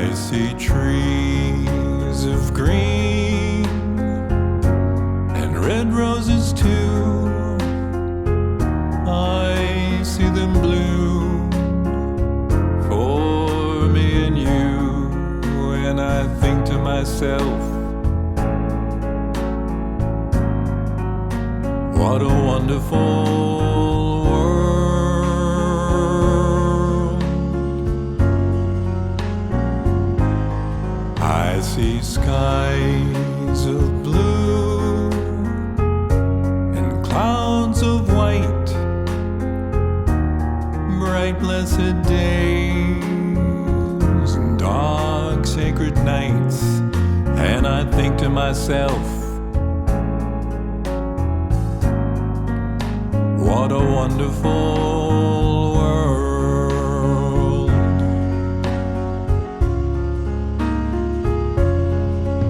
I see trees of green and red roses too. I see them bloom for me and you, and I think to myself, what a wonderful world. I see skies of blue and clouds of white, bright blessed days and dark sacred nights, and I think to myself, what a wonderful world.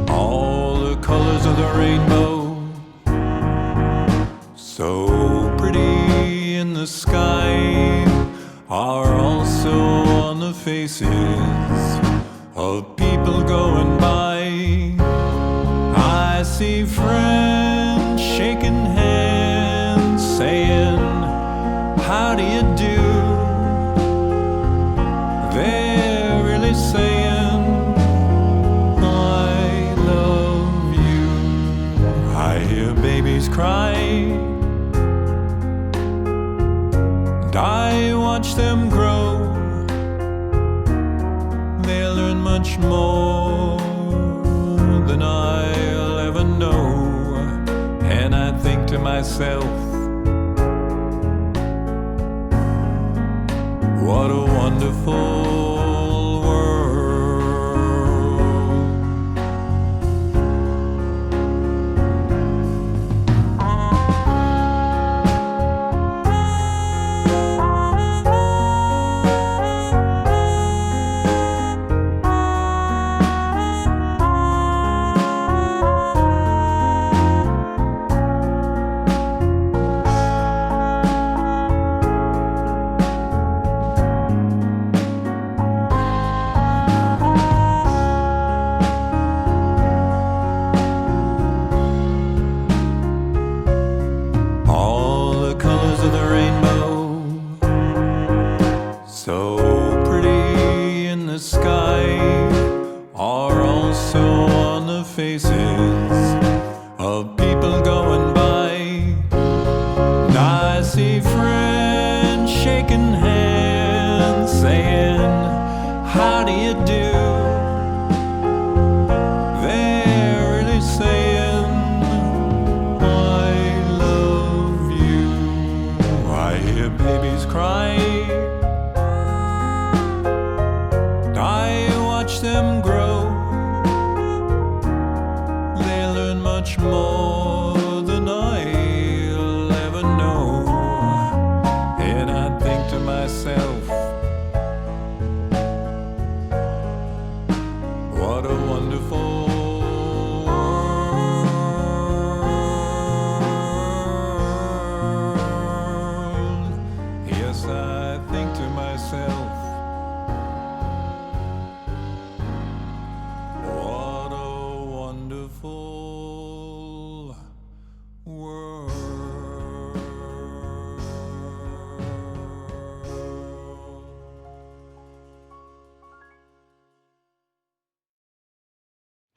All the colors of the rainbow, so pretty in the sky, are also on the faces of people going by. I see friends shaking hands, saying, how do you do? They're really saying, I love you. I hear babies cry, and I watch them grow. They'll learn much more than I'll ever know, and I think to myself, what a wonderful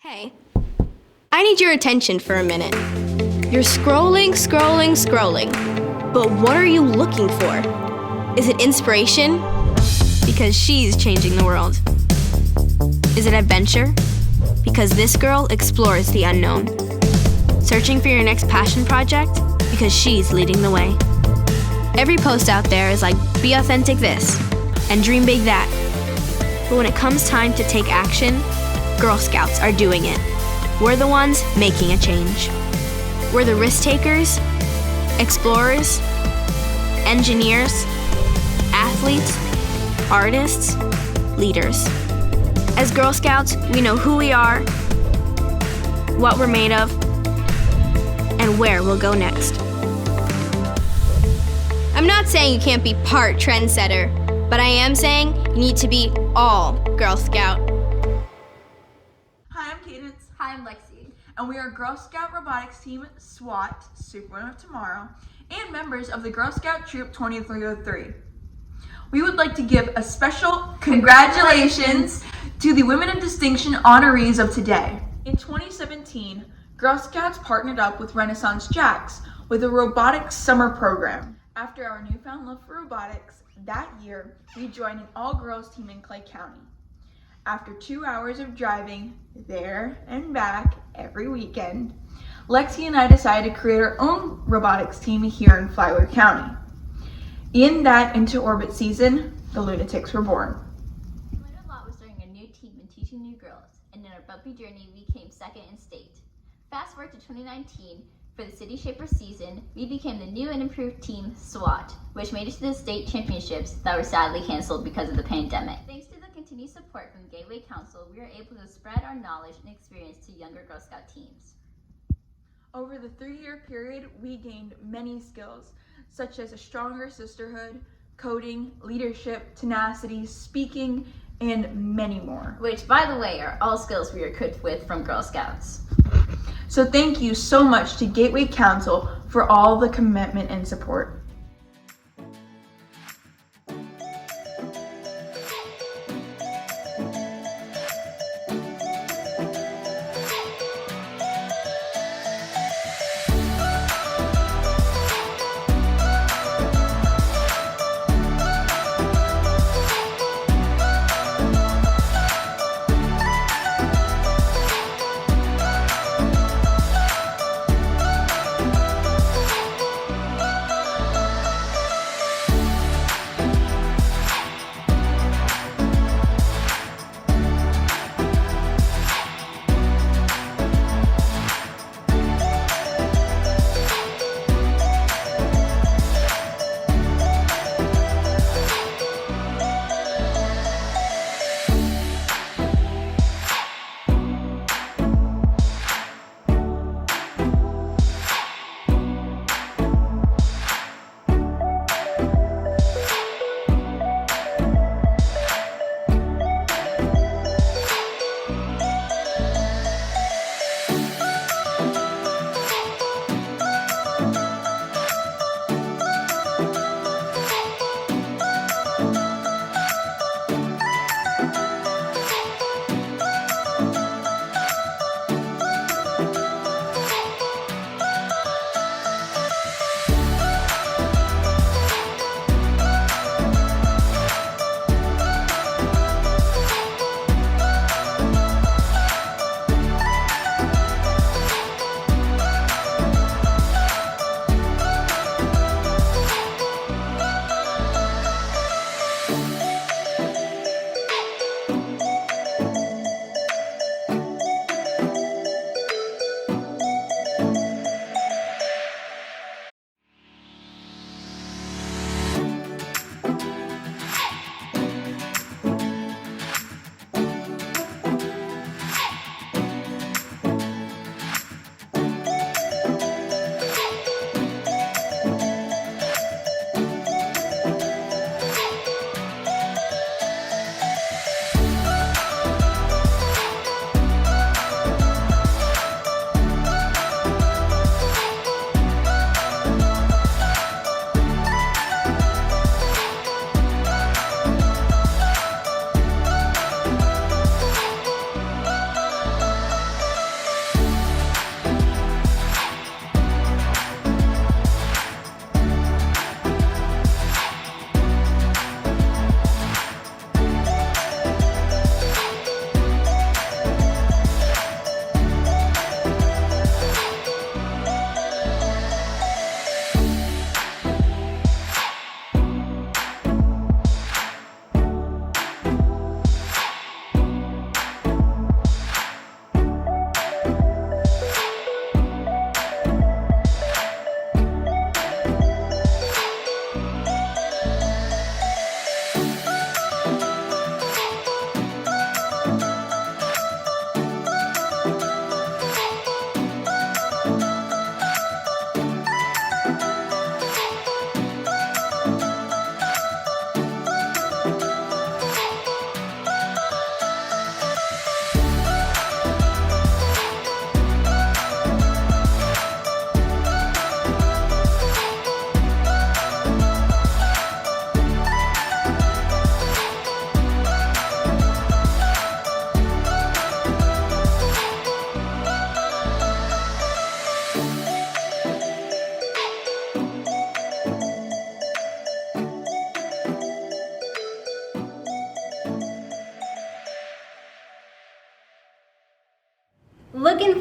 Hey, I need your attention for a minute. You're scrolling. But what are you looking for? Is it inspiration? Because she's changing the world. Is it adventure? Because this girl explores the unknown. Searching for your next passion project? Because she's leading the way. Every post out there is like, be authentic this, and dream big that. But when it comes time to take action, Girl Scouts are doing it. We're the ones making a change. We're the risk takers, explorers, engineers, athletes, artists, leaders. As Girl Scouts, we know who we are, what we're made of, and where we'll go next. I'm not saying you can't be part trendsetter, but I am saying you need to be all Girl Scout. and we are Girl Scout Robotics Team SWAT, Superwomen of Tomorrow, and members of the Girl Scout Troop 2303. We would like to give a special congratulations to the Women of Distinction honorees of today. In 2017, Girl Scouts partnered up with Renaissance Jacks with a robotics summer program. After our newfound love for robotics, that year we joined an all-girls team in Clay County. After 2 hours of driving there and back every weekend, Lexi and I decided to create our own robotics team here in Flyway County. In that Into Orbit season, the Lunatics were born. We learned a lot was starting a new team and teaching new girls, and in our bumpy journey, we came second in state. Fast forward to 2019, for the City Shaper season, we became the new and improved team SWAT, which made it to the state championships that were sadly canceled because of the pandemic. Thanks to the continued support from Gateway Council, we were able to spread our knowledge and experience to younger Girl Scout teams. Over the 3-year period, we gained many skills, such as a stronger sisterhood, coding, leadership, tenacity, speaking, and many more. Which, by the way, are all skills we are equipped with from Girl Scouts. So thank you so much to Gateway Council for all the commitment and support.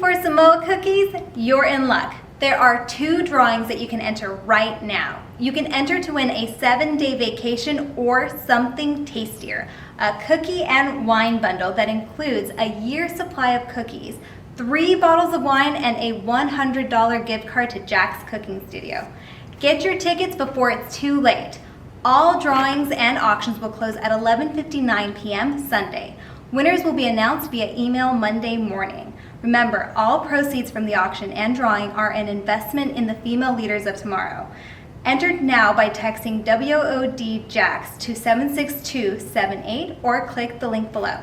for Samoa Cookies? You're in luck. There are 2 drawings that you can enter right now. You can enter to win a 7-day vacation or something tastier, a cookie and wine bundle that includes a year's supply of cookies, 3 bottles of wine, and a $100 gift card to Jack's Cooking Studio. Get your tickets before it's too late. All drawings and auctions will close at 11:59 p.m. Sunday. Winners will be announced via email Monday morning. Remember, all proceeds from the auction and drawing are an investment in the female leaders of tomorrow. Entered now by texting WOD-JAX to 76278 or click the link below.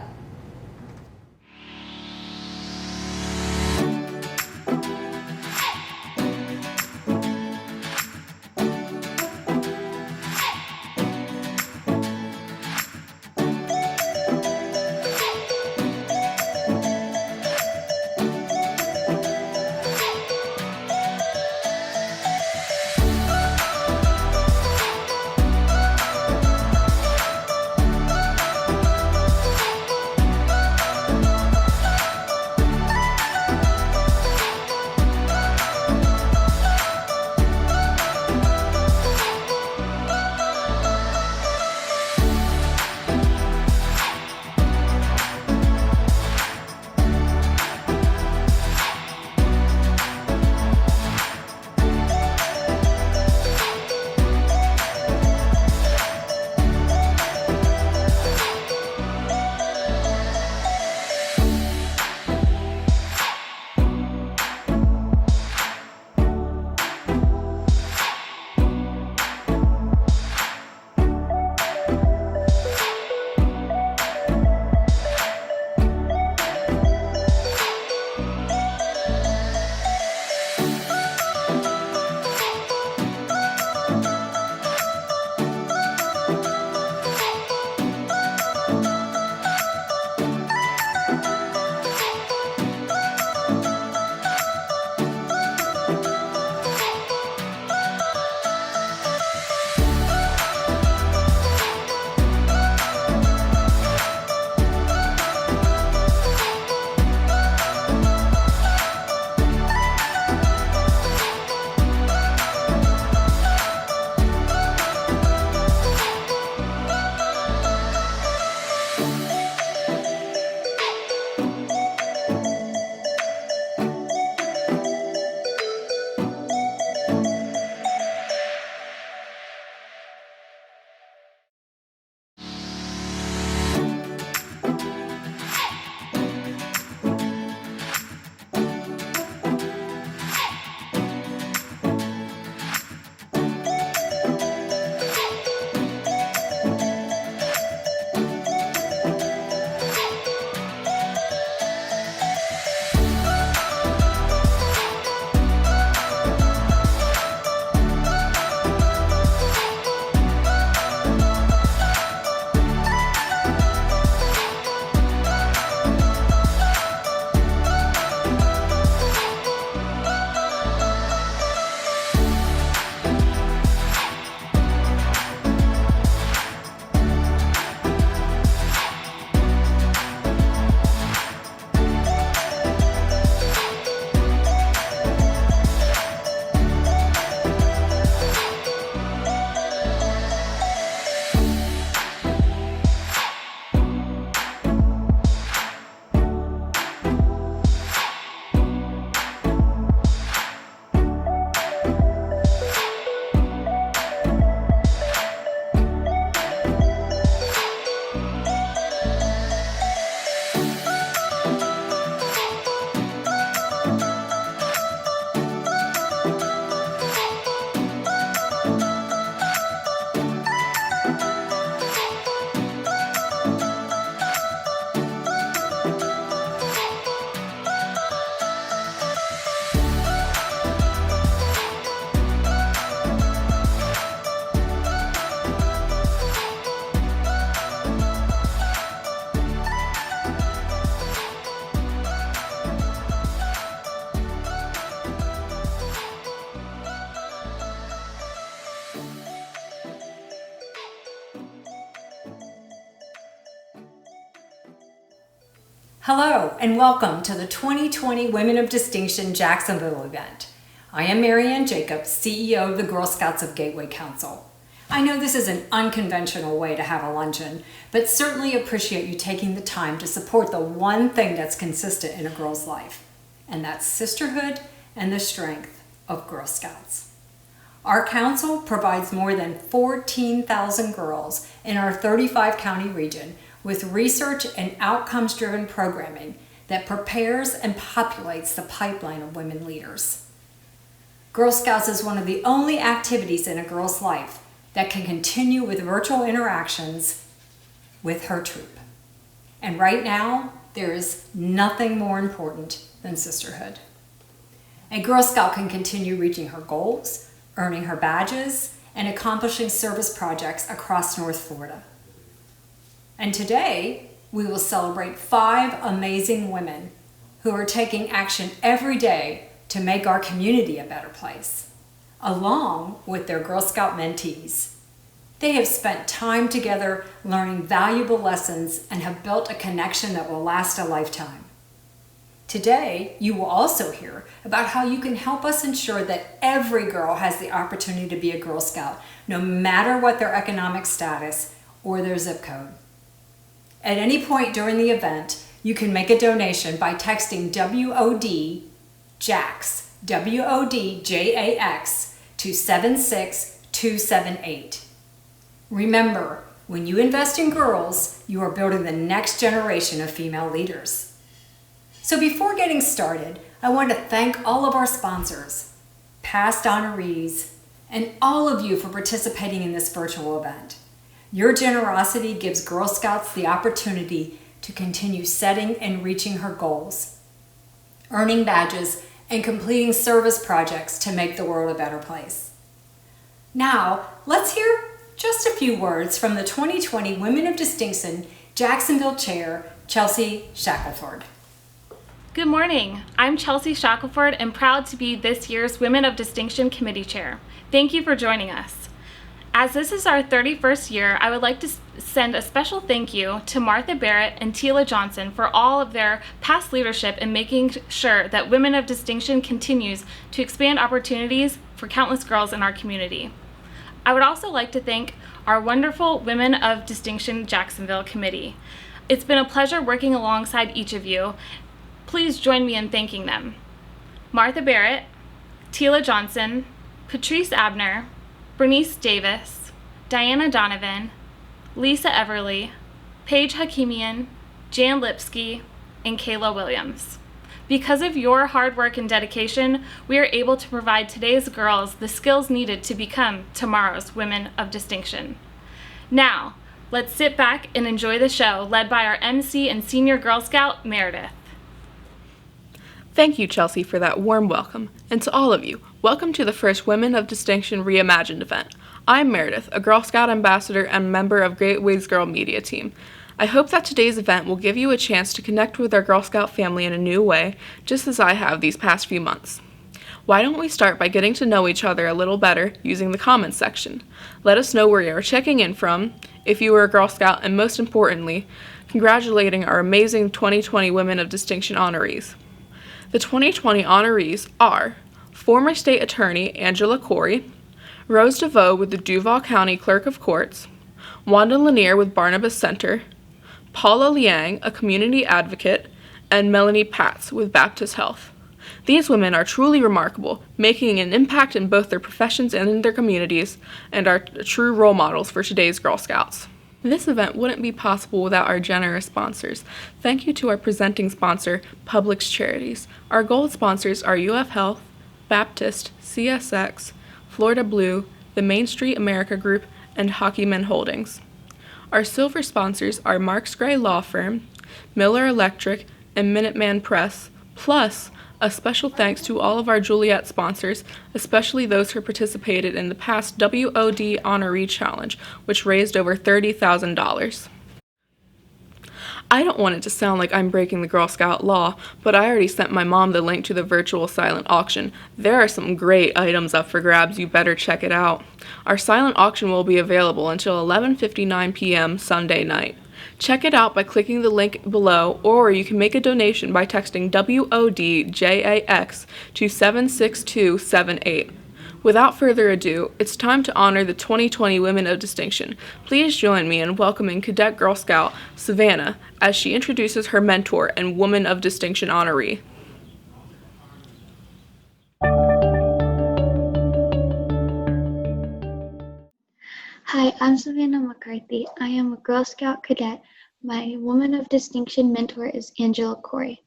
Hello and welcome to the 2020 Women of Distinction Jacksonville event. I am Marianne Jacobs, CEO of the Girl Scouts of Gateway Council. I know this is an unconventional way to have a luncheon, but certainly appreciate you taking the time to support the one thing that's consistent in a girl's life, and that's sisterhood and the strength of Girl Scouts. Our council provides more than 14,000 girls in our 35-county region with research and outcomes-driven programming that prepares and populates the pipeline of women leaders. Girl Scouts is one of the only activities in a girl's life that can continue with virtual interactions with her troop. And right now, there is nothing more important than sisterhood. A Girl Scout can continue reaching her goals, earning her badges, and accomplishing service projects across North Florida. And today, we will celebrate 5 amazing women who are taking action every day to make our community a better place, along with their Girl Scout mentees. They have spent time together learning valuable lessons and have built a connection that will last a lifetime. Today, you will also hear about how you can help us ensure that every girl has the opportunity to be a Girl Scout, no matter what their economic status or their zip code. At any point during the event, you can make a donation by texting WOD-JAX, WOD-JAX to 76278. Remember, when you invest in girls, you are building the next generation of female leaders. So before getting started, I want to thank all of our sponsors, past honorees, and all of you for participating in this virtual event. Your generosity gives Girl Scouts the opportunity to continue setting and reaching her goals, earning badges, and completing service projects to make the world a better place. Now, let's hear just a few words from the 2020 Women of Distinction Jacksonville Chair, Chelsea Shackelford. Good morning. I'm Chelsea Shackelford and proud to be this year's Women of Distinction Committee Chair. Thank you for joining us. As this is our 31st year, I would like to send a special thank you to Martha Barrett and Tila Johnson for all of their past leadership in making sure that Women of Distinction continues to expand opportunities for countless girls in our community. I would also like to thank our wonderful Women of Distinction Jacksonville Committee. It's been a pleasure working alongside each of you. Please join me in thanking them. Martha Barrett, Tila Johnson, Patrice Abner, Bernice Davis, Diana Donovan, Lisa Everly, Paige Hakimian, Jan Lipsky, and Kayla Williams. Because of your hard work and dedication, we are able to provide today's girls the skills needed to become tomorrow's Women of Distinction. Now, let's sit back and enjoy the show led by our MC and Senior Girl Scout, Meredith. Thank you, Chelsea, for that warm welcome. And to all of you, welcome to the first Women of Distinction Reimagined event. I'm Meredith, a Girl Scout ambassador and member of Gateway's Girl Media team. I hope that today's event will give you a chance to connect with our Girl Scout family in a new way, just as I have these past few months. Why don't we start by getting to know each other a little better using the comments section? Let us know where you are checking in from, if you were a Girl Scout, and most importantly, congratulating our amazing 2020 Women of Distinction honorees. The 2020 honorees are former state attorney Angela Corey, Rose Devoe with the Duval County Clerk of Courts, Wanda Lanier with Barnabas Center, Paula Liang, a community advocate, and Melanie Paths with Baptist Health. These women are truly remarkable, making an impact in both their professions and in their communities, and are true role models for today's Girl Scouts. This event wouldn't be possible without our generous sponsors. Thank you to our presenting sponsor, Publix Charities. Our gold sponsors are UF Health, Baptist, CSX, Florida Blue, the Main Street America Group, and Hockeyman Holdings. Our silver sponsors are Marks Gray Law Firm, Miller Electric, and Minuteman Press, plus a special thanks to all of our Juliet sponsors, especially those who participated in the past WOD Honoree Challenge, which raised over $30,000. I don't want it to sound like I'm breaking the Girl Scout law, but I already sent my mom the link to the virtual silent auction. There are some great items up for grabs, you better check it out. Our silent auction will be available until 11:59 p.m. Sunday night. Check it out by clicking the link below, or you can make a donation by texting WODJAX to 76278. Without further ado, it's time to honor the 2020 Women of Distinction. Please join me in welcoming Cadette Girl Scout Savannah as she introduces her mentor and Woman of Distinction honoree. Hi, I'm Savannah McCarthy. I am a Girl Scout cadet. My Woman of Distinction mentor is Angela Corey.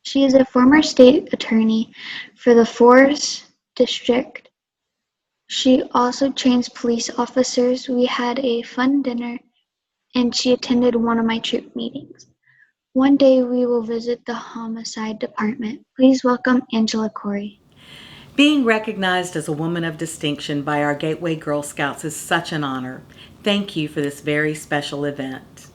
She is a former state attorney for the 4th District. She also trains police officers. We had a fun dinner, and she attended one of my troop meetings. One day we will visit the homicide department. Please welcome Angela Corey. Being recognized as a woman of distinction by our Gateway Girl Scouts is such an honor. Thank you for this very special event.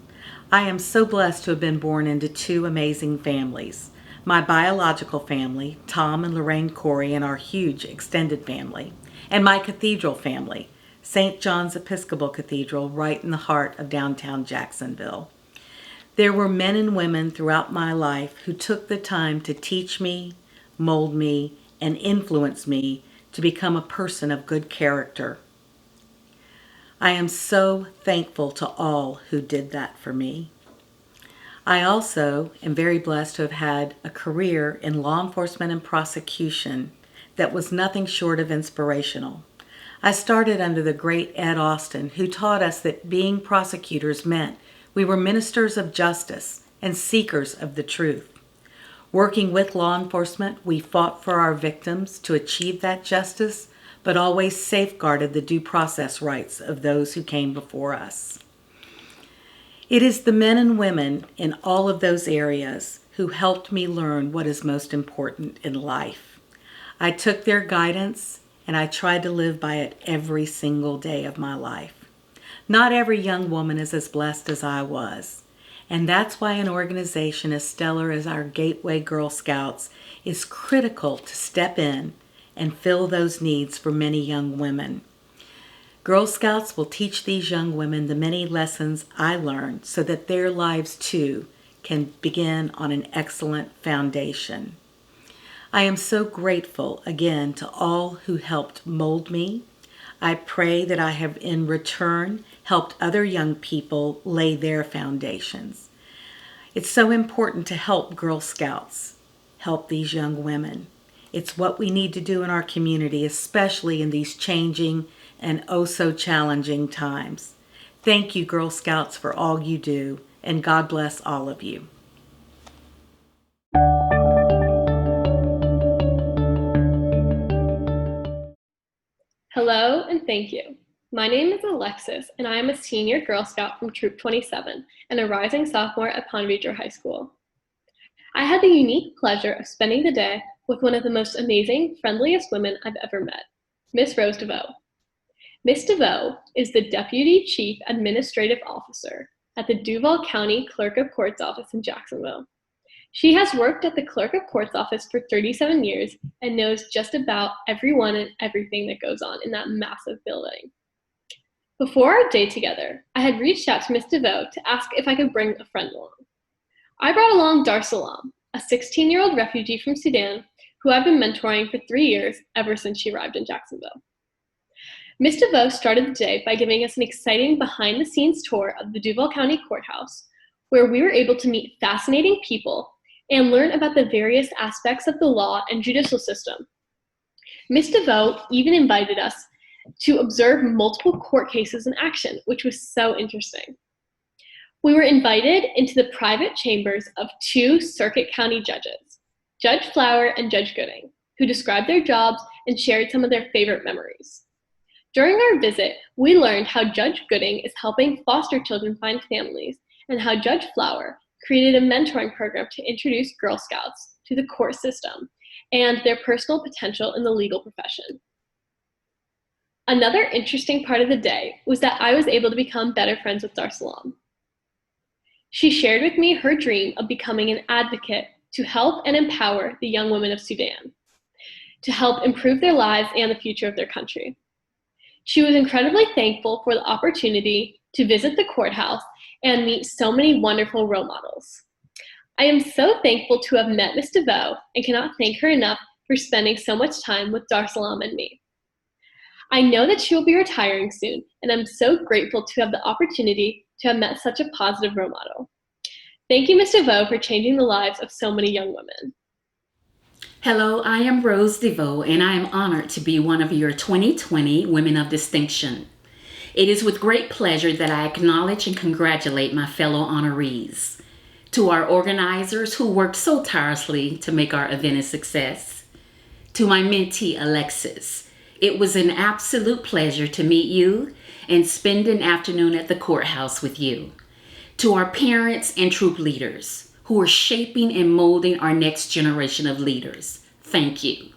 I am so blessed to have been born into two amazing families. My biological family, Tom and Lorraine Corey, and our huge extended family, and my cathedral family, St. John's Episcopal Cathedral, right in the heart of downtown Jacksonville. There were men and women throughout my life who took the time to teach me, mold me, and influence me to become a person of good character. I am so thankful to all who did that for me. I also am very blessed to have had a career in law enforcement and prosecution that was nothing short of inspirational. I started under the great Ed Austin, who taught us that being prosecutors meant we were ministers of justice and seekers of the truth. Working with law enforcement, we fought for our victims to achieve that justice, but always safeguarded the due process rights of those who came before us. It is the men and women in all of those areas who helped me learn what is most important in life. I took their guidance and I tried to live by it every single day of my life. Not every young woman is as blessed as I was. And that's why an organization as stellar as our Gateway Girl Scouts is critical to step in and fill those needs for many young women. Girl Scouts will teach these young women the many lessons I learned so that their lives too can begin on an excellent foundation. I am so grateful again to all who helped mold me. I pray that I have in return helped other young people lay their foundations. It's so important to help Girl Scouts, help these young women. It's what we need to do in our community, especially in these changing and oh so challenging times. Thank you, Girl Scouts, for all you do, and God bless all of you. Hello and thank you. My name is Alexis and I am a senior Girl Scout from Troop 27 and a rising sophomore at Ponte Vedra High School. I had the unique pleasure of spending the day with one of the most amazing, friendliest women I've ever met, Miss Rose Devoe. Miss Devoe is the Deputy Chief Administrative Officer at the Duval County Clerk of Courts Office in Jacksonville. She has worked at the Clerk of Courts Office for 37 years and knows just about everyone and everything that goes on in that massive building. Before our day together, I had reached out to Miss Devoe to ask if I could bring a friend along. I brought along Dar Salam, a 16-year-old refugee from Sudan who I've been mentoring for 3 years ever since she arrived in Jacksonville. Miss Devoe started the day by giving us an exciting behind-the-scenes tour of the Duval County Courthouse, where we were able to meet fascinating people and learn about the various aspects of the law and judicial system. Miss Devoe even invited us to observe multiple court cases in action, which was so interesting. We were invited into the private chambers of 2 Circuit County judges, Judge Flower and Judge Gooding, who described their jobs and shared some of their favorite memories. During our visit, we learned how Judge Gooding is helping foster children find families and how Judge Flower created a mentoring program to introduce Girl Scouts to the court system and their personal potential in the legal profession. Another interesting part of the day was that I was able to become better friends with Dar Salam. She shared with me her dream of becoming an advocate to help and empower the young women of Sudan, to help improve their lives and the future of their country. She was incredibly thankful for the opportunity to visit the courthouse and meet so many wonderful role models. I am so thankful to have met Ms. Devoe and cannot thank her enough for spending so much time with Darsalam and me. I know that she will be retiring soon, and I'm so grateful to have the opportunity to have met such a positive role model. Thank you, Ms. Devoe, for changing the lives of so many young women. Hello, I am Rose Devoe, and I am honored to be one of your 2020 Women of Distinction. It is with great pleasure that I acknowledge and congratulate my fellow honorees. To our organizers who worked so tirelessly to make our event a success. To my mentee, Alexis, it was an absolute pleasure to meet you and spend an afternoon at the courthouse with you. To our parents and troop leaders who are shaping and molding our next generation of leaders, thank you.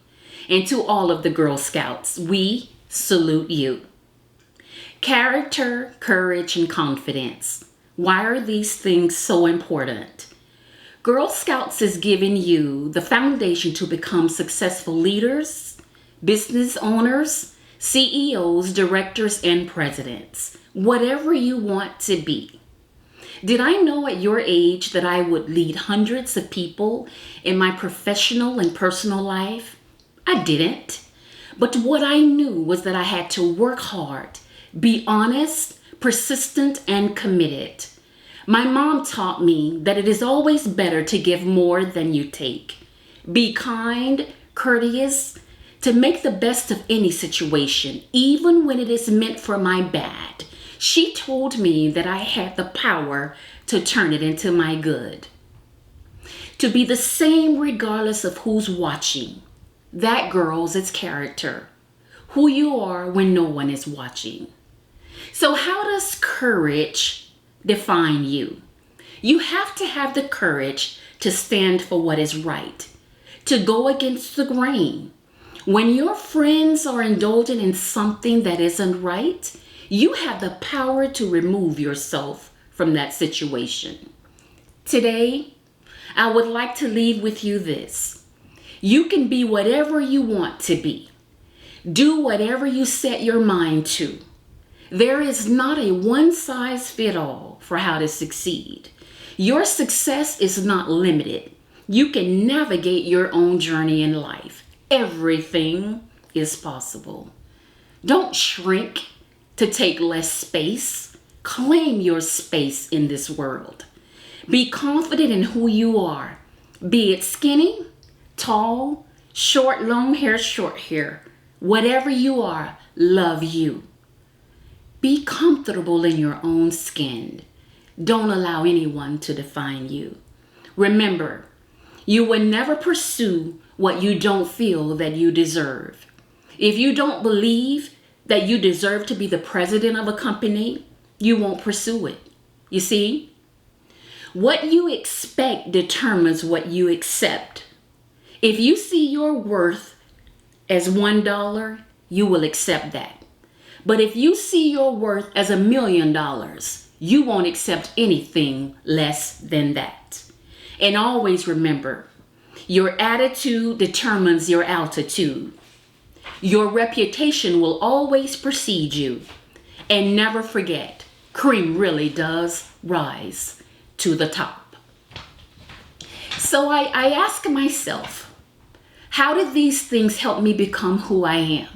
And to all of the Girl Scouts, we salute you. Character, courage, and confidence. Why are these things so important? Girl Scouts is giving you the foundation to become successful leaders, business owners, CEOs, directors, and presidents, whatever you want to be. Did I know at your age that I would lead hundreds of people in my professional and personal life? I didn't. But what I knew was that I had to work hard, be honest, persistent, and committed. My mom taught me that it is always better to give more than you take. Be kind, courteous, to make the best of any situation, even when it is meant for my bad. She told me that I had the power to turn it into my good. To be the same regardless of who's watching. That, girls, is character. Who you are when no one is watching. So how does courage define you? You have to have the courage to stand for what is right, to go against the grain. When your friends are indulging in something that isn't right, you have the power to remove yourself from that situation. Today, I would like to leave with you this. You can be whatever you want to be. Do whatever you set your mind to. There is not a one-size-fits-all for how to succeed. Your success is not limited. You can navigate your own journey in life. Everything is possible. Don't shrink to take less space. Claim your space in this world. Be confident in who you are. Be it skinny, tall, short, long hair, short hair. Whatever you are, love you. Be comfortable in your own skin. Don't allow anyone to define you. Remember, you will never pursue what you don't feel that you deserve. If you don't believe that you deserve to be the president of a company, you won't pursue it. You see? What you expect determines what you accept. If you see your worth as $1, you will accept that. But if you see your worth as $1 million, you won't accept anything less than that. And always remember, your attitude determines your altitude. Your reputation will always precede you. And never forget, cream really does rise to the top. So I ask myself, how did these things help me become who I am?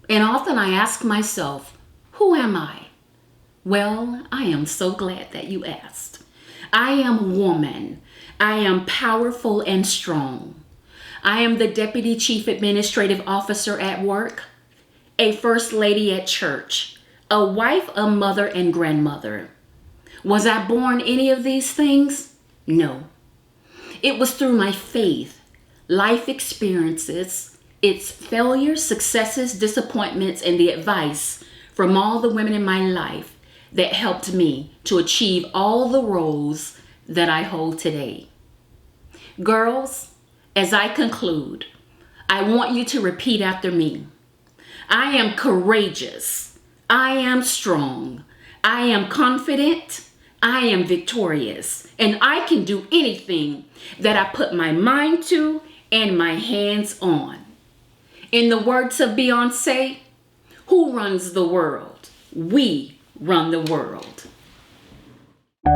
And often I ask myself, who am I? Well, I am so glad that you asked. I am a woman. I am powerful and strong. I am the Deputy Chief Administrative Officer at work, a First Lady at church, a wife, a mother, and grandmother. Was I born any of these things? No. It was through my faith, life experiences, its failures, successes, disappointments, and the advice from all the women in my life that helped me to achieve all the roles that I hold today. Girls, as I conclude, I want you to repeat after me. I am courageous. I am strong. I am confident. I am victorious. And I can do anything that I put my mind to and my hands on. In the words of Hi,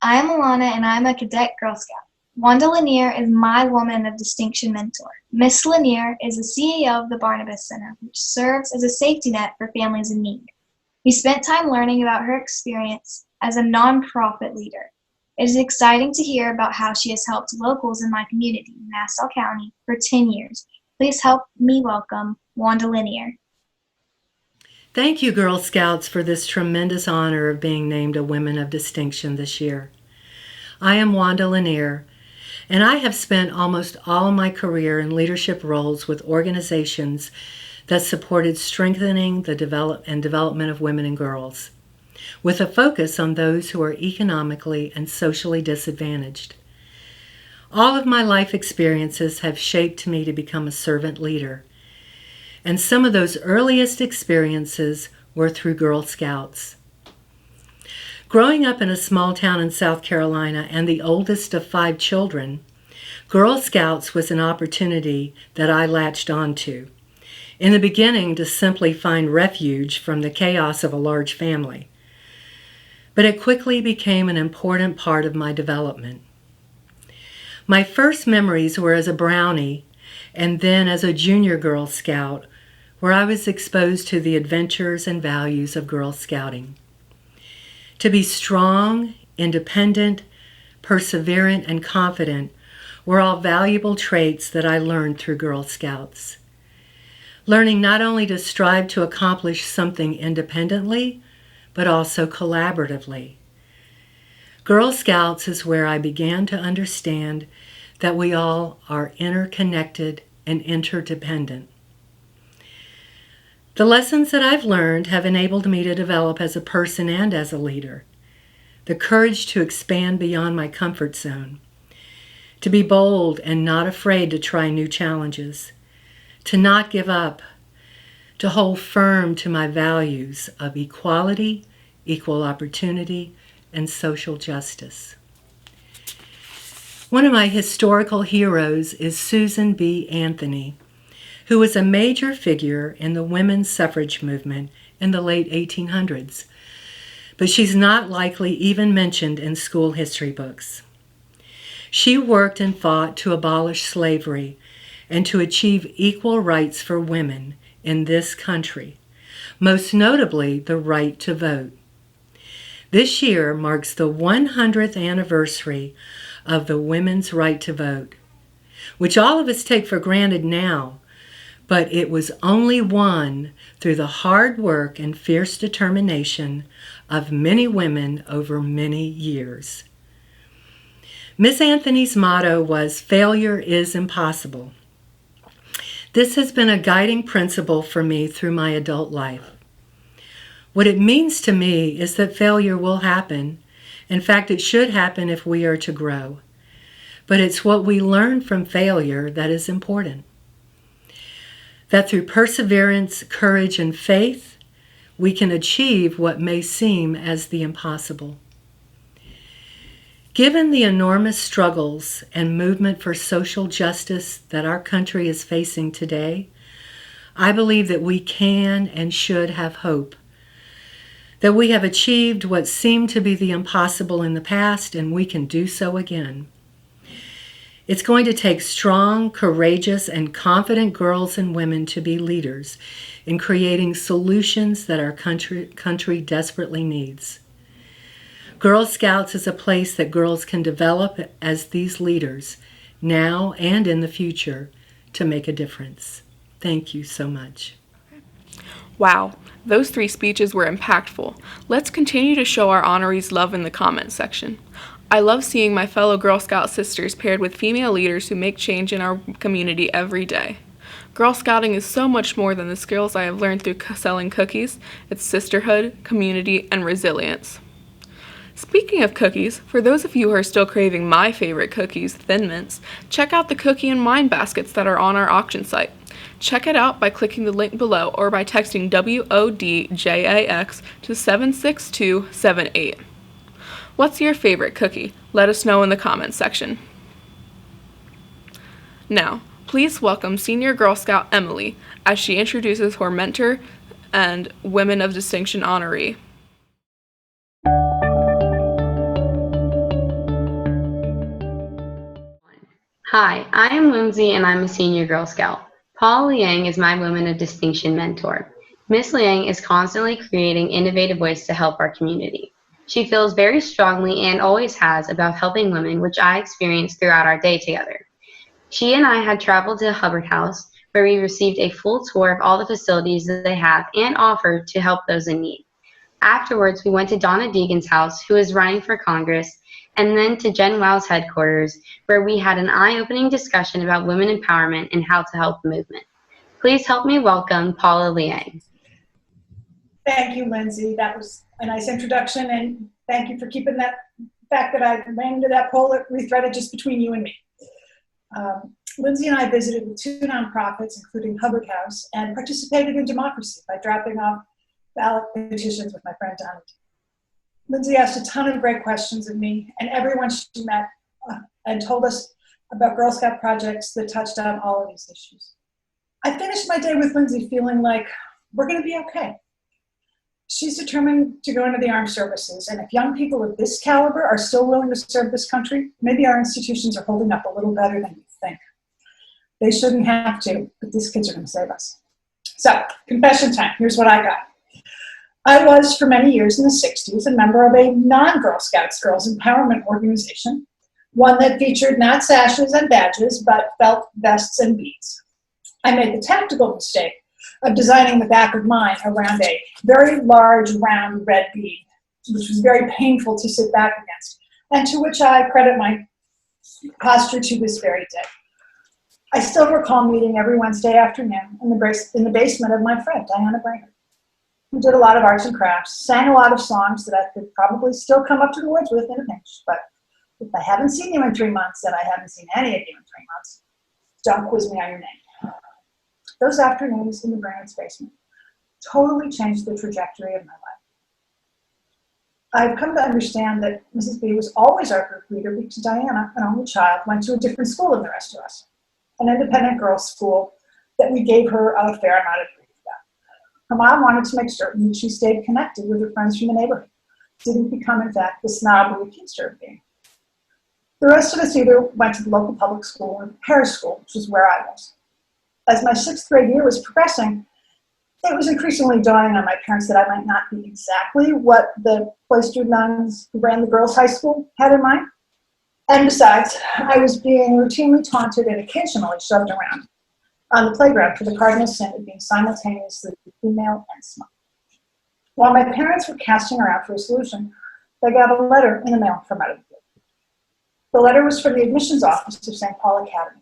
I'm Alana and I'm a Cadette Girl Scout. Wanda Lanier is my Woman of Distinction mentor. Miss Lanier is the CEO of the Barnabas Center, which serves as a safety net for families in need. We spent time learning about her experience as a nonprofit leader. It is exciting to hear about how she has helped locals in my community, Nassau County, for 10 years. Please help me welcome Wanda Lanier. Thank you, Girl Scouts, for this tremendous honor of being named a Women of Distinction this year. I am Wanda Lanier, and I have spent almost all my career in leadership roles with organizations that supported strengthening the development of women and girls, with a focus on those who are economically and socially disadvantaged. All of my life experiences have shaped me to become a servant leader. And some of those earliest experiences were through Girl Scouts. Growing up in a small town in South Carolina and the oldest of 5 children, Girl Scouts was an opportunity that I latched onto. In the beginning, to simply find refuge from the chaos of a large family. But it quickly became an important part of my development. My first memories were as a brownie and then as a junior Girl Scout, where I was exposed to the adventures and values of Girl Scouting. To be strong, independent, perseverant, and confident were all valuable traits that I learned through Girl Scouts. Learning not only to strive to accomplish something independently, but also collaboratively. Girl Scouts is where I began to understand that we all are interconnected and interdependent. The lessons that I've learned have enabled me to develop as a person and as a leader. The courage to expand beyond my comfort zone. To be bold and not afraid to try new challenges. To not give up. To hold firm to my values of equality, equal opportunity, and social justice. One of my historical heroes is Susan B. Anthony, who was a major figure in the women's suffrage movement in the late 1800s, but she's not likely even mentioned in school history books. She worked and fought to abolish slavery and to achieve equal rights for women in this country, most notably the right to vote. This year marks the 100th anniversary of the women's right to vote, which all of us take for granted now, but it was only won through the hard work and fierce determination of many women over many years. Miss Anthony's motto was, "Failure is impossible." This has been a guiding principle for me through my adult life. What it means to me is that failure will happen. In fact, it should happen if we are to grow. But it's what we learn from failure that is important. That through perseverance, courage, and faith, we can achieve what may seem as the impossible. Given the enormous struggles and movement for social justice that our country is facing today, I believe that we can and should have hope. That we have achieved what seemed to be the impossible in the past, and we can do so again. It's going to take strong, courageous, and confident girls and women to be leaders in creating solutions that our country desperately needs. Girl Scouts is a place that girls can develop as these leaders, now and in the future, to make a difference. Thank you so much. Wow, those 3 speeches were impactful. Let's continue to show our honorees love in the comments section. I love seeing my fellow Girl Scout sisters paired with female leaders who make change in our community every day. Girl Scouting is so much more than the skills I have learned through selling cookies. It's sisterhood, community, and resilience. Speaking of cookies, for those of you who are still craving my favorite cookies, Thin Mints, check out the cookie and wine baskets that are on our auction site. Check it out by clicking the link below or by texting WODJAX to 76278. What's your favorite cookie? Let us know in the comments section. Now, Please welcome Senior Girl Scout Emily as she introduces her mentor and Women of Distinction honoree. Hi, I am Lindsay and I'm a Senior Girl Scout. Paula Liang is my Women of Distinction mentor. Miss Liang is constantly creating innovative ways to help our community. She feels very strongly and always has about helping women, which I experienced throughout our day together. She and I had traveled to Hubbard House, where we received a full tour of all the facilities that they have and offered to help those in need. Afterwards, we went to Donna Deegan's house, who is running for Congress, and then to Jen Wow's headquarters, where we had an eye-opening discussion about women empowerment and how to help the movement. Please help me welcome Paula Liang. Thank you, Lindsay. That was a nice introduction, and thank you for keeping that fact that I ran into that poll rethreaded just between you and me. Lindsay and I visited with 2 nonprofits, including Hubbard House, and participated in democracy by dropping off ballot petitions with my friend Donna. Lindsay asked a ton of great questions of me and everyone she met and told us about Girl Scout projects that touched on all of these issues. I finished my day with Lindsay feeling like we're going to be okay. She's determined to go into the armed services, and if young people of this caliber are still willing to serve this country, maybe our institutions are holding up a little better than you think. They shouldn't have to, but these kids are going to save us. So, confession time. Here's what I got. I was, for many years in the 60s, a member of a non-Girl Scouts girls empowerment organization, one that featured not sashes and badges, but felt vests and beads. I made the tactical mistake of designing the back of mine around a very large, round red bead, which was very painful to sit back against, and to which I credit my posture to this very day. I still recall meeting every Wednesday afternoon in the basement of my friend, Diana Brainerd, who did a lot of arts and crafts, sang a lot of songs that I could probably still come up to the words with in a pinch, but if I haven't seen you in 3 months, and I haven't seen any of you in 3 months, don't quiz me on your name. Those afternoons in the Brainerd's basement totally changed the trajectory of my life. I've come to understand that Mrs. B was always our group leader because Diana, an only child, went to a different school than the rest of us, an independent girls' school that we gave her a fair amount of grief about. Her mom wanted to make certain that she stayed connected with her friends from the neighborhood, didn't become, in fact, the snob we accused her of being. The rest of us either went to the local public school or Paris School, which is where I was. As my 6th grade year was progressing, it was increasingly dawning on my parents that I might not be exactly what the cloistered nuns who ran the girls' high school had in mind. And besides, I was being routinely taunted and occasionally shoved around on the playground for the cardinal sin of being simultaneously female and smart. While my parents were casting around for a solution, they got a letter in the mail from out of the blue. The letter was from the admissions office of St. Paul Academy,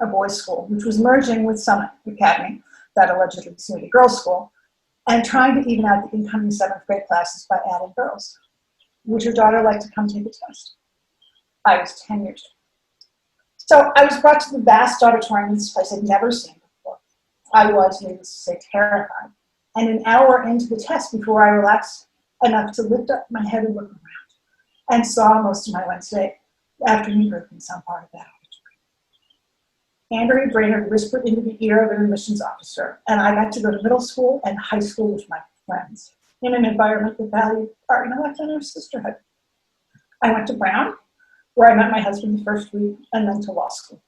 a boys' school, which was merging with Summit Academy, that allegedly snooty girls' school, and trying to even out the incoming 7th grade classes by adding girls. Would your daughter like to come take a test? I was 10 years old. So I was brought to the vast auditorium in this place I'd never seen before. I was, needless to say, terrified. And an hour into the test before I relaxed enough to lift up my head and look around, and saw most of my Wednesday afternoon group in some part of that auditorium. Andrea Brainerd whispered into the ear of an admissions officer, and I got to go to middle school and high school with my friends in an environment that valued art and life and sisterhood. I went to Brown, where I met my husband the first week, and then to law school.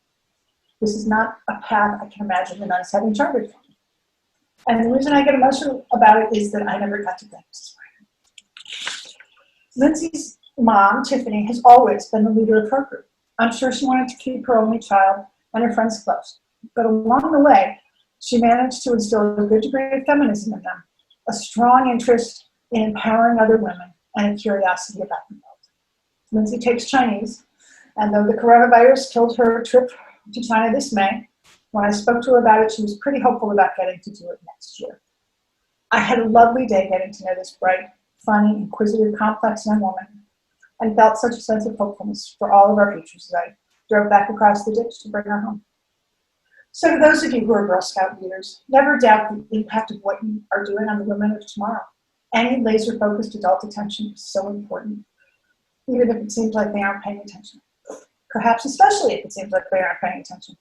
This is not a path I can imagine the nuns having chartered for me. And the reason I get emotional about it is that I never got to thank Mrs. Brainerd. Lindsay's mom, Tiffany, has always been the leader of her group. I'm sure she wanted to keep her only child and her friends close. But along the way, she managed to instill a good degree of feminism in them, a strong interest in empowering other women, and a curiosity about the world. Lindsay takes Chinese, and though the coronavirus killed her trip to China this May, when I spoke to her about it, she was pretty hopeful about getting to do it next year. I had a lovely day getting to know this bright, funny, inquisitive, complex young woman, and felt such a sense of hopefulness for all of our futures as I drove back across the ditch to bring her home. So to those of you who are Girl Scout leaders, never doubt the impact of what you are doing on the women of tomorrow. Any laser-focused adult attention is so important, even if it seems like they aren't paying attention. Perhaps especially if it seems like they aren't paying attention.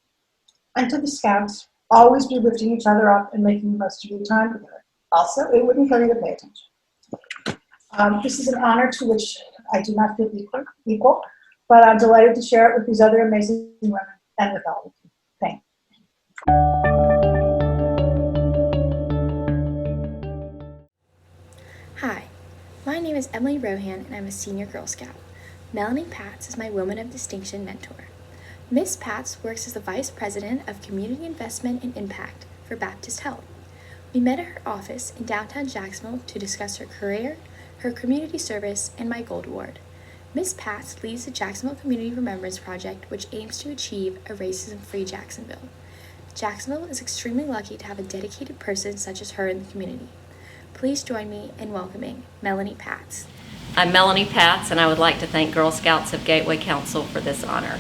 and to the Scouts, always be lifting each other up and making the most of your time together. Also, it wouldn't kill you to pay attention. This is an honor to which I do not feel equal, but I'm delighted to share it with these other amazing women and with all of you. Thank you. Hi, my name is Emily Rohan and I'm a senior Girl Scout. Melanie Paths is my Woman of Distinction mentor. Miss Paths works as the Vice President of Community Investment and Impact for Baptist Health. We met at her office in downtown Jacksonville to discuss her career, her community service, and my Gold Award. Miss Paths leads the Jacksonville Community Remembrance Project, which aims to achieve a racism-free Jacksonville. Jacksonville is extremely lucky to have a dedicated person such as her in the community. Please join me in welcoming Melanie Paths. I'm Melanie Paths, and I would like to thank Girl Scouts of Gateway Council for this honor.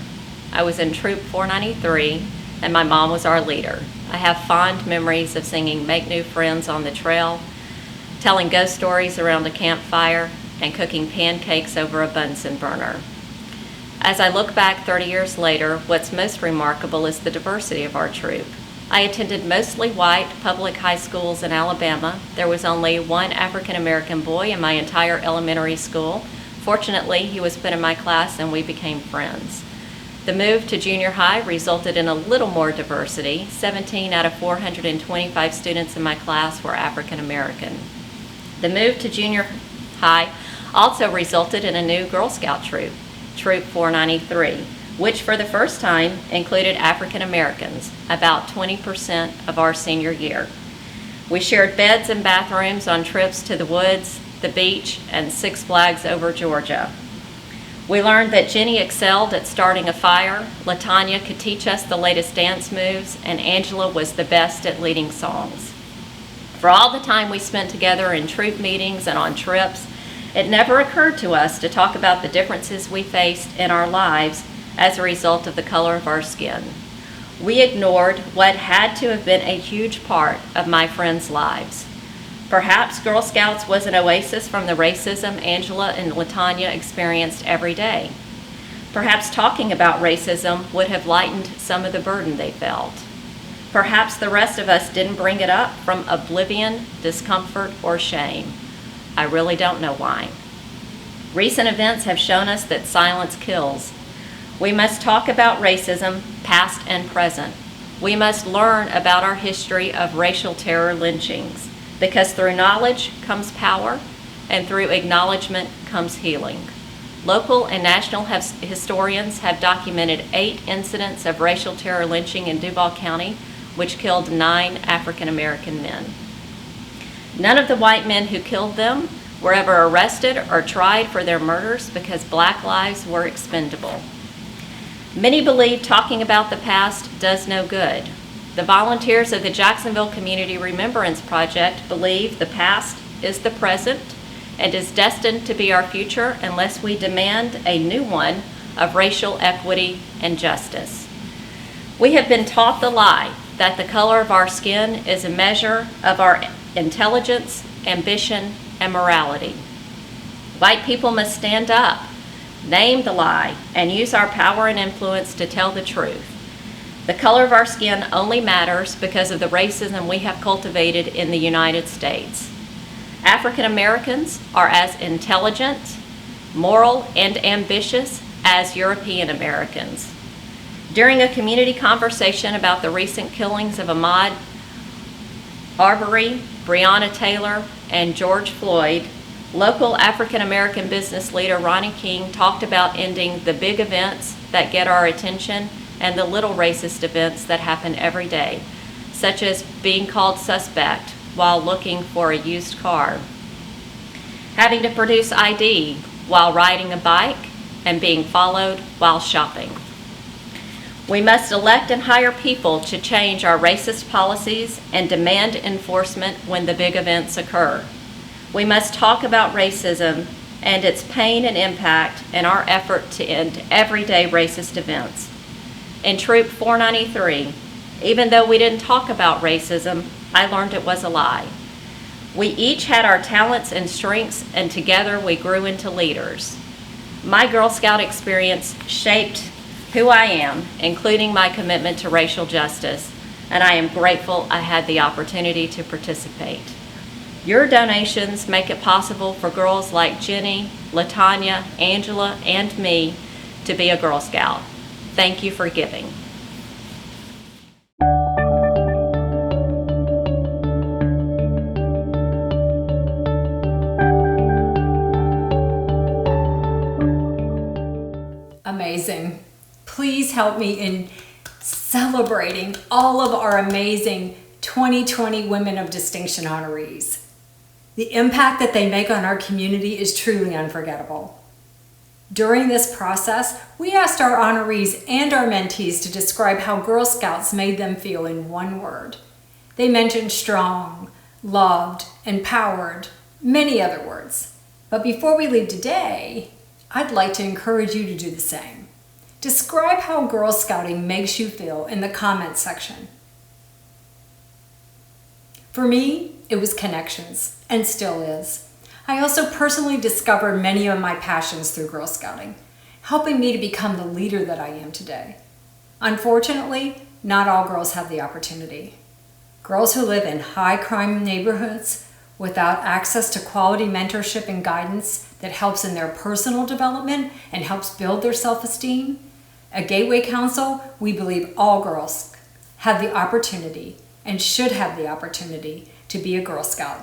I was in Troop 493, and my mom was our leader. I have fond memories of singing Make New Friends on the trail, telling ghost stories around a campfire, and cooking pancakes over a Bunsen burner. As I look back 30 years later, what's most remarkable is the diversity of our troop. I attended mostly white public high schools in Alabama. There was only one African American boy in my entire elementary school. Fortunately, he was put in my class and we became friends. The move to junior high resulted in a little more diversity. 17 out of 425 students in my class were African American. The move to junior high also resulted in a new Girl Scout troop, Troop 493, which for the first time included African Americans, about 20% of our senior year. We shared beds and bathrooms on trips to the woods, the beach, and Six Flags over Georgia. We learned that Jenny excelled at starting a fire, LaTanya could teach us the latest dance moves, and Angela was the best at leading songs. For all the time we spent together in troop meetings and on trips, it never occurred to us to talk about the differences we faced in our lives as a result of the color of our skin. We ignored what had to have been a huge part of my friends' lives. Perhaps Girl Scouts was an oasis from the racism Angela and LaTanya experienced every day. Perhaps talking about racism would have lightened some of the burden they felt. Perhaps the rest of us didn't bring it up from oblivion, discomfort, or shame. I really don't know why. Recent events have shown us that silence kills. We must talk about racism, past and present. We must learn about our history of racial terror lynchings, because through knowledge comes power, and through acknowledgement comes healing. Local and national historians have documented 8 incidents of racial terror lynching in Duval County, which killed 9 African American men. None of the white men who killed them were ever arrested or tried for their murders because black lives were expendable. Many believe talking about the past does no good. The volunteers of the Jacksonville Community Remembrance Project believe the past is the present and is destined to be our future unless we demand a new one of racial equity and justice. We have been taught the lie that the color of our skin is a measure of our intelligence, ambition, and morality. White people must stand up, name the lie, and use our power and influence to tell the truth. The color of our skin only matters because of the racism we have cultivated in the United States. African Americans are as intelligent, moral, and ambitious as European Americans. During a community conversation about the recent killings of Ahmaud Arbery, Breonna Taylor, and George Floyd, local African American business leader Ronnie King talked about ending the big events that get our attention and the little racist events that happen every day, such as being called suspect while looking for a used car, having to produce ID while riding a bike, and being followed while shopping. We must elect and hire people to change our racist policies and demand enforcement when the big events occur. We must talk about racism and its pain and impact in our effort to end everyday racist events. In Troop 493, even though we didn't talk about racism, I learned it was a lie. We each had our talents and strengths, and together we grew into leaders. My Girl Scout experience shaped who I am, including my commitment to racial justice, and I am grateful I had the opportunity to participate. Your donations make it possible for girls like Jenny, Latanya, Angela, and me to be a Girl Scout. Thank you for giving. Amazing. Please help me in celebrating all of our amazing 2020 Women of Distinction honorees. The impact that they make on our community is truly unforgettable. During this process, we asked our honorees and our mentees to describe how Girl Scouts made them feel in one word. They mentioned strong, loved, empowered, many other words. But before we leave today, I'd like to encourage you to do the same. Describe how Girl Scouting makes you feel in the comments section. For me, it was connections, and still is. I also personally discovered many of my passions through Girl Scouting, helping me to become the leader that I am today. Unfortunately, not all girls have the opportunity. Girls who live in high-crime neighborhoods without access to quality mentorship and guidance that helps in their personal development and helps build their self-esteem. At Gateway Council, we believe all girls have the opportunity and should have the opportunity to be a Girl Scout.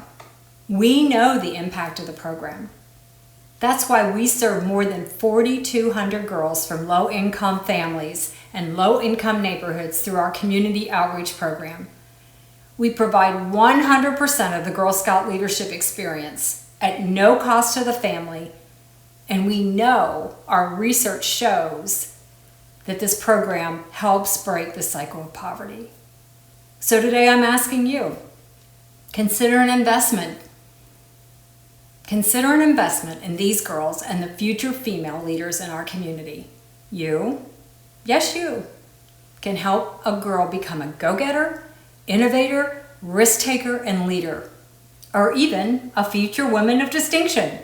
We know the impact of the program. That's why we serve more than 4,200 girls from low-income families and low-income neighborhoods through our community outreach program. We provide 100% of the Girl Scout leadership experience at no cost to the family, and we know our research shows that this program helps break the cycle of poverty. So today I'm asking you, consider an investment. Consider an investment in these girls and the future female leaders in our community. You, yes you, can help a girl become a go-getter, innovator, risk-taker, and leader, or even a future woman of distinction.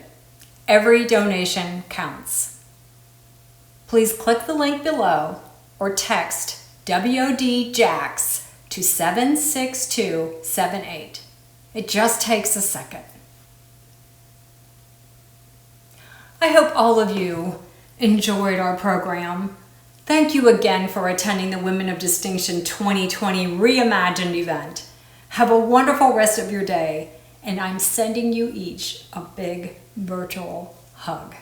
Every donation counts. Please click the link below or text WOD-JAX to 76278. It just takes a second. I hope all of you enjoyed our program. Thank you again for attending the Women of Distinction 2020 Reimagined event. Have a wonderful rest of your day, and I'm sending you each a big virtual hug.